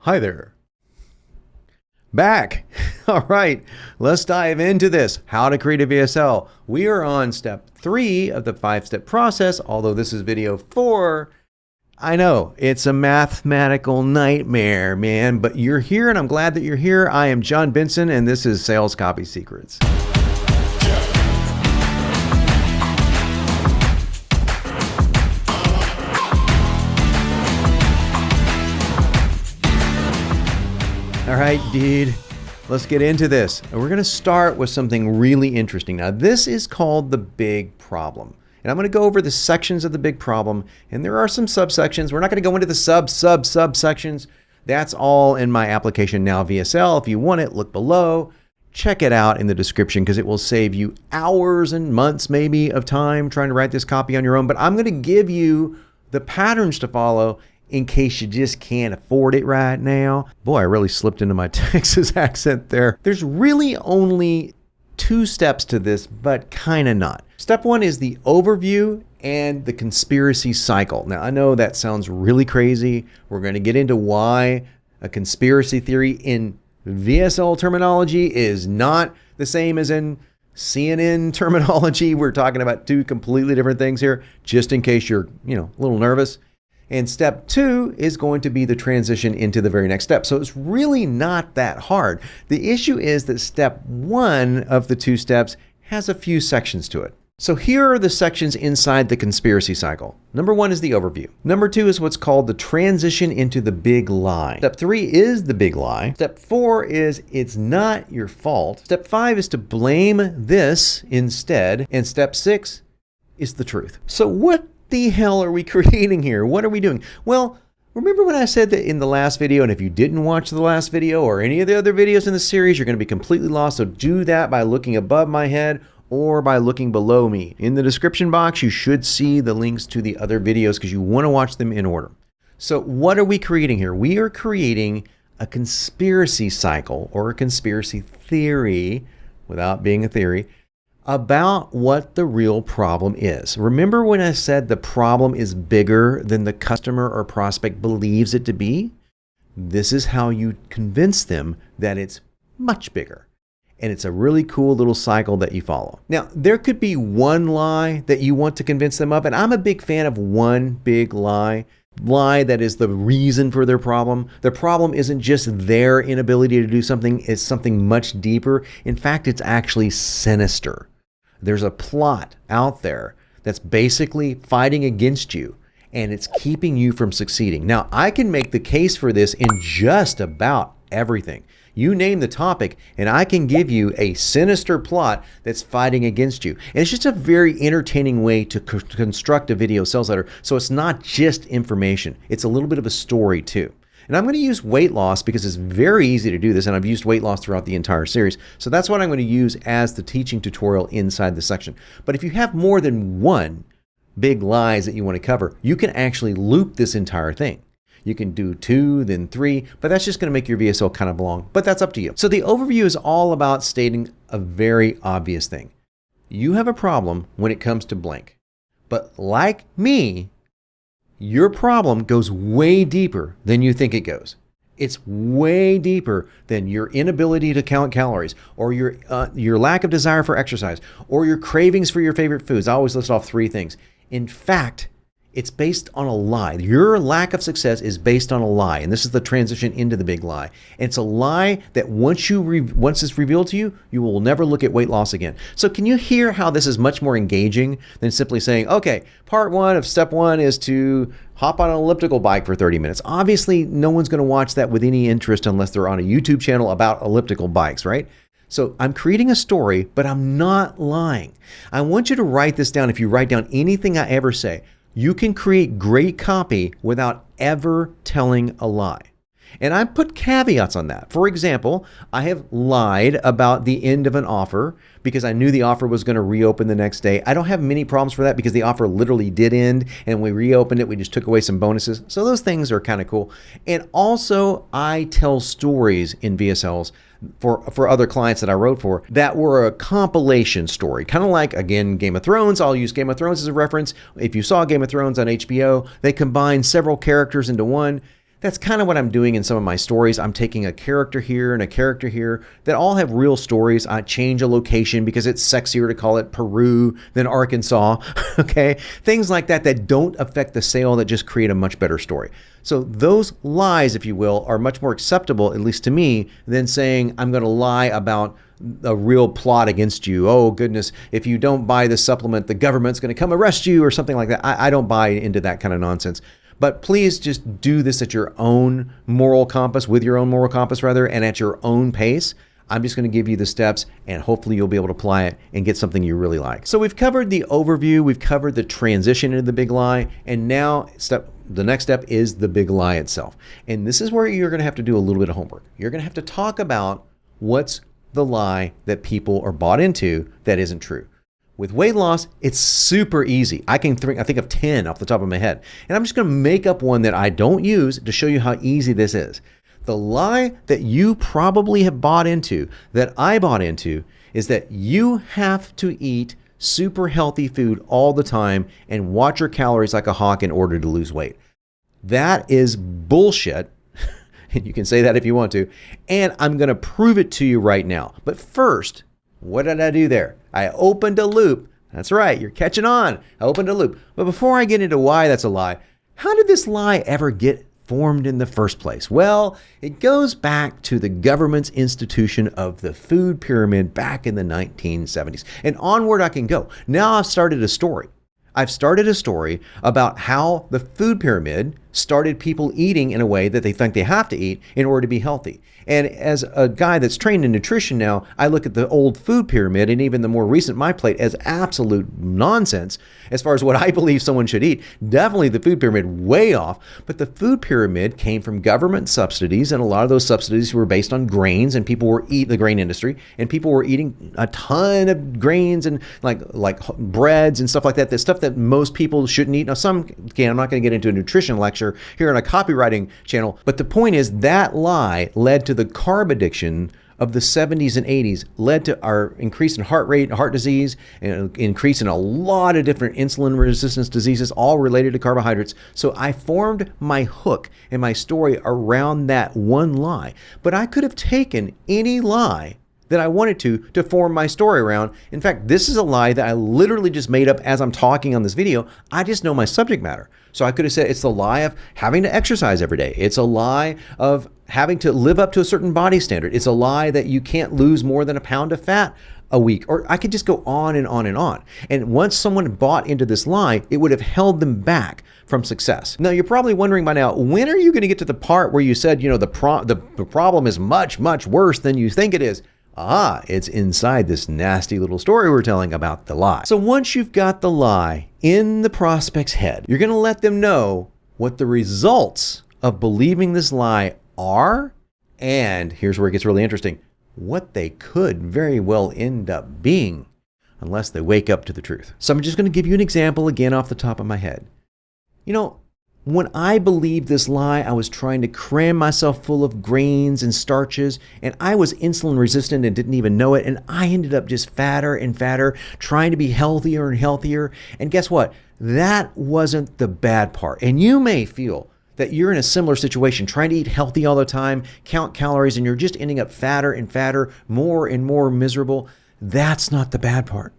Hi there. Back. All right, let's dive into this. How to create a VSL. We are on step 3 of the 5-step process, although this is video 4. I know, it's a mathematical nightmare, man, but you're here and I'm glad that you're here. I am John Benson and this is Sales Copy Secrets. All right, dude, let's get into this. And we're going to start with something really interesting. Now, this is called the big problem. And I'm going to go over the sections of the big problem. And there are some subsections. We're not going to go into the subsections. That's all in my application now, VSL. If you want it, look below. Check it out in the description because it will save you hours and months maybe of time trying to write this copy on your own. But I'm going to give you the patterns to follow in case you just can't afford it right now. Boy, I really slipped into my Texas accent there. There's really only 2 steps to this, but kind of not. Step 1 is the overview and the conspiracy cycle. Now, I know that sounds really crazy. We're going to get into why a conspiracy theory in VSL terminology is not the same as in CNN terminology. We're talking about 2 completely different things here, just in case you're, a little nervous. And step 2 is going to be the transition into the very next step. So it's really not that hard. The issue is that step 1 of the 2 steps has a few sections to it. So here are the sections inside the conspiracy cycle. Number 1 is the overview. Number 2 is what's called the transition into the big lie. Step 3 is the big lie. Step 4 is it's not your fault. Step 5 is to blame this instead. And step 6 is the truth. So what the hell are we creating here? What are we doing? Well, remember when I said that in the last video, and if you didn't watch the last video or any of the other videos in the series, you're going to be completely lost. So do that by looking above my head or by looking below me. In the description box, you should see the links to the other videos because you want to watch them in order. So what are we creating here? We are creating a conspiracy cycle or a conspiracy theory, without being a theory, about what the real problem is. Remember when I said the problem is bigger than the customer or prospect believes it to be? This is how you convince them that it's much bigger. And it's a really cool little cycle that you follow. Now, there could be one lie that you want to convince them of, and I'm a big fan of one big lie that is the reason for their problem. Their problem isn't just their inability to do something, it's something much deeper. In fact, it's actually sinister. There's a plot out there that's basically fighting against you and it's keeping you from succeeding. Now, I can make the case for this in just about everything. You name the topic and I can give you a sinister plot that's fighting against you. And it's just a very entertaining way to construct a video sales letter. So it's not just information. It's a little bit of a story too. And I'm going to use weight loss because it's very easy to do this, and I've used weight loss throughout the entire series. So that's what I'm going to use as the teaching tutorial inside the section. But if you have more than one big lies that you want to cover, you can actually loop this entire thing. You can do 2, then 3, but that's just going to make your VSL kind of long, but that's up to you. So the overview is all about stating a very obvious thing. You have a problem when it comes to blank, but like me, your problem goes way deeper than you think it goes. It's way deeper than your inability to count calories or your lack of desire for exercise or your cravings for your favorite foods. I always list off 3 things. In fact, it's based on a lie. Your lack of success is based on a lie. And this is the transition into the big lie. And it's a lie that once it's revealed to you, you will never look at weight loss again. So can you hear how this is much more engaging than simply saying, okay, part 1 of step 1 is to hop on an elliptical bike for 30 minutes. Obviously, no one's going to watch that with any interest unless they're on a YouTube channel about elliptical bikes, right? So I'm creating a story, but I'm not lying. I want you to write this down. If you write down anything I ever say, you can create great copy without ever telling a lie. And I put caveats on that. For example, I have lied about the end of an offer because I knew the offer was going to reopen the next day. I don't have many problems for that because the offer literally did end and we reopened it. We just took away some bonuses. So those things are kind of cool. And also I tell stories in VSLs for other clients that I wrote for that were a compilation story, kind of like, again, Game of Thrones. I'll use Game of Thrones as a reference. If you saw Game of Thrones on HBO, they combined several characters into one. That's kind of what I'm doing in some of my stories. I'm taking a character here and a character here that all have real stories. I change a location because it's sexier to call it Peru than Arkansas, okay? Things like that that don't affect the sale, that just create a much better story. So those lies, if you will, are much more acceptable, at least to me, than saying I'm going to lie about a real plot against you. Oh, goodness, if you don't buy this supplement, the government's going to come arrest you or something like that. I don't buy into that kind of nonsense. But please just do this at your own moral compass, with your own moral compass rather, and at your own pace. I'm just going to give you the steps, and hopefully you'll be able to apply it and get something you really like. So we've covered the overview, we've covered the transition into the big lie, and now the next step is the big lie itself. And this is where you're going to have to do a little bit of homework. You're going to have to talk about what's the lie that people are bought into that isn't true. With weight loss, it's super easy. I think of 10 off the top of my head. And I'm just going to make up one that I don't use to show you how easy this is. The lie that you probably have bought into, that I bought into, is that you have to eat super healthy food all the time and watch your calories like a hawk in order to lose weight. That is bullshit. And you can say that if you want to. And I'm going to prove it to you right now. But first, what did I do there? I opened a loop. That's right, you're catching on. I opened a loop. But before I get into why that's a lie, how did this lie ever get formed in the first place? Well, it goes back to the government's institution of the food pyramid back in the 1970s. And onward I can go. Now I've started a story. I've started a story about how the food pyramid started people eating in a way that they think they have to eat in order to be healthy. And as a guy that's trained in nutrition now, I look at the old food pyramid and even the more recent My Plate as absolute nonsense as far as what I believe someone should eat. Definitely the food pyramid way off, but the food pyramid came from government subsidies, and a lot of those subsidies were based on grains, and people were eating the grain industry, and people were eating a ton of grains and like breads and stuff like that. The stuff that most people shouldn't eat. Now some can. I'm not going to get into a nutrition lecture here on a copywriting channel, but the point is that lie led to the carb addiction of the 70s and 80s, led to our increase in heart rate, heart disease, and increase in a lot of different insulin resistance diseases, all related to carbohydrates. So I formed my hook and my story around that one lie. But I could have taken any lie that I wanted to form my story around. In fact, this is a lie that I literally just made up as I'm talking on this video. I just know my subject matter. So I could have said it's the lie of having to exercise every day. It's a lie of having to live up to a certain body standard. It's a lie that you can't lose more than a pound of fat a week. Or I could just go on and on and on. And once someone bought into this lie, it would have held them back from success. Now, you're probably wondering by now, when are you going to get to the part where you said, the problem is much, much worse than you think it is? It's inside this nasty little story we're telling about the lie. So once you've got the lie in the prospect's head, you're going to let them know what the results of believing this lie are, and here's where it gets really interesting, what they could very well end up being unless they wake up to the truth. So I'm just going to give you an example again off the top of my head. When I believed this lie, I was trying to cram myself full of grains and starches, and I was insulin resistant and didn't even know it, and I ended up just fatter and fatter, trying to be healthier and healthier. And guess what? That wasn't the bad part. And you may feel that you're in a similar situation, trying to eat healthy all the time, count calories, and you're just ending up fatter and fatter, more and more miserable. That's not the bad part.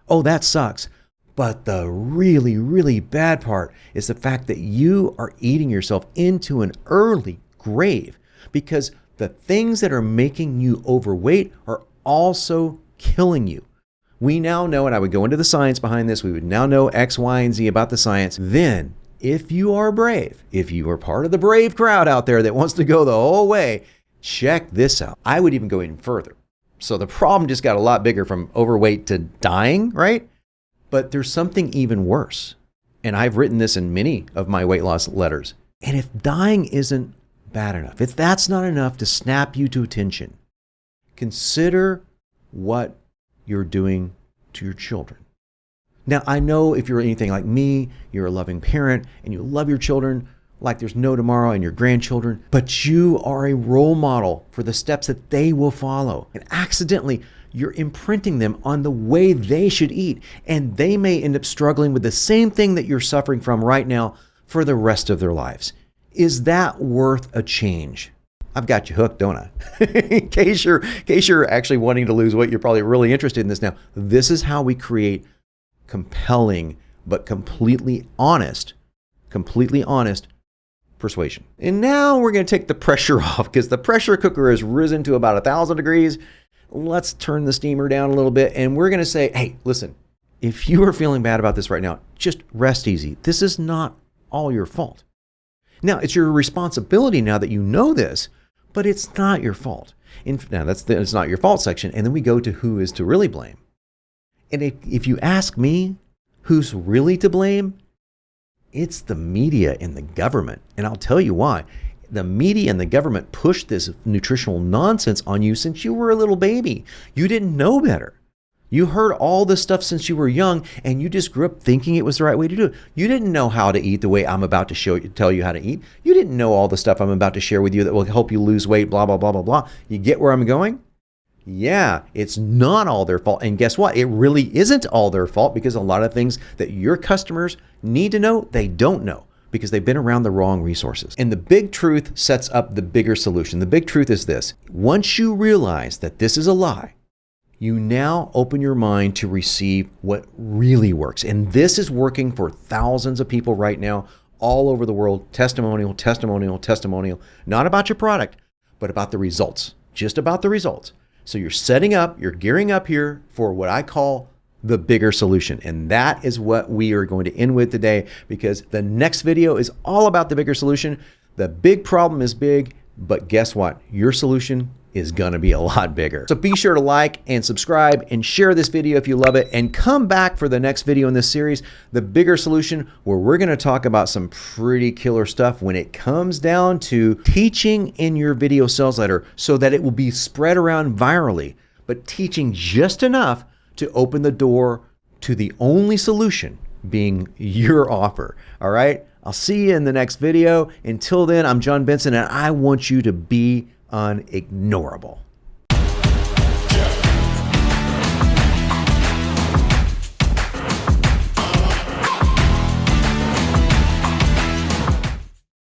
Oh, that sucks. But the really, really bad part is the fact that you are eating yourself into an early grave, because the things that are making you overweight are also killing you. We now know, and I would go into the science behind this, we would now know X, Y, and Z about the science. Then, if you are brave, if you are part of the brave crowd out there that wants to go the whole way, check this out. I would even go even further. So the problem just got a lot bigger from overweight to dying, right? But there's something even worse. And I've written this in many of my weight loss letters. And if dying isn't bad enough, if that's not enough to snap you to attention, consider what you're doing to your children. Now, I know if you're anything like me, you're a loving parent and you love your children like there's no tomorrow and your grandchildren, but you are a role model for the steps that they will follow. And accidentally, you're imprinting them on the way they should eat, and they may end up struggling with the same thing that you're suffering from right now for the rest of their lives. Is that worth a change? I've got you hooked, don't I? in case you're actually wanting to lose weight, you're probably really interested in this now. This is how we create compelling but completely honest persuasion. And now we're going to take the pressure off because the pressure cooker has risen to about 1,000 degrees. Let's turn the steamer down a little bit and we're going to say, hey, listen, if you are feeling bad about this right now, just rest easy. This is not all your fault. Now, it's your responsibility now that you know this, but it's not your fault. Now, it's not your fault section. And then we go to who is to really blame. And if you ask me who's really to blame, it's the media and the government. And I'll tell you why. The media and the government pushed this nutritional nonsense on you since you were a little baby. You didn't know better. You heard all this stuff since you were young and you just grew up thinking it was the right way to do it. You didn't know how to eat the way I'm about to tell you how to eat. You didn't know all the stuff I'm about to share with you that will help you lose weight, blah, blah, blah, blah, blah. You get where I'm going? Yeah, it's not all their fault. And guess what? It really isn't all their fault because a lot of things that your customers need to know, they don't know because they've been around the wrong resources. And the big truth sets up the bigger solution. The big truth is this. Once you realize that this is a lie, you now open your mind to receive what really works. And this is working for thousands of people right now, all over the world. Testimonial, testimonial, testimonial. Not about your product, but about the results. Just about the results. So you're setting up, you're gearing up here for what I call the bigger solution. And that is what we are going to end with today because the next video is all about the bigger solution. The big problem is big, but guess what? Your solution is gonna be a lot bigger. So be sure to like and subscribe and share this video if you love it and come back for the next video in this series, The Bigger Solution, where we're gonna talk about some pretty killer stuff when it comes down to teaching in your video sales letter so that it will be spread around virally, but teaching just enough to open the door to the only solution being your offer. All right, I'll see you in the next video. Until then, I'm John Benson and I want you to be unignorable.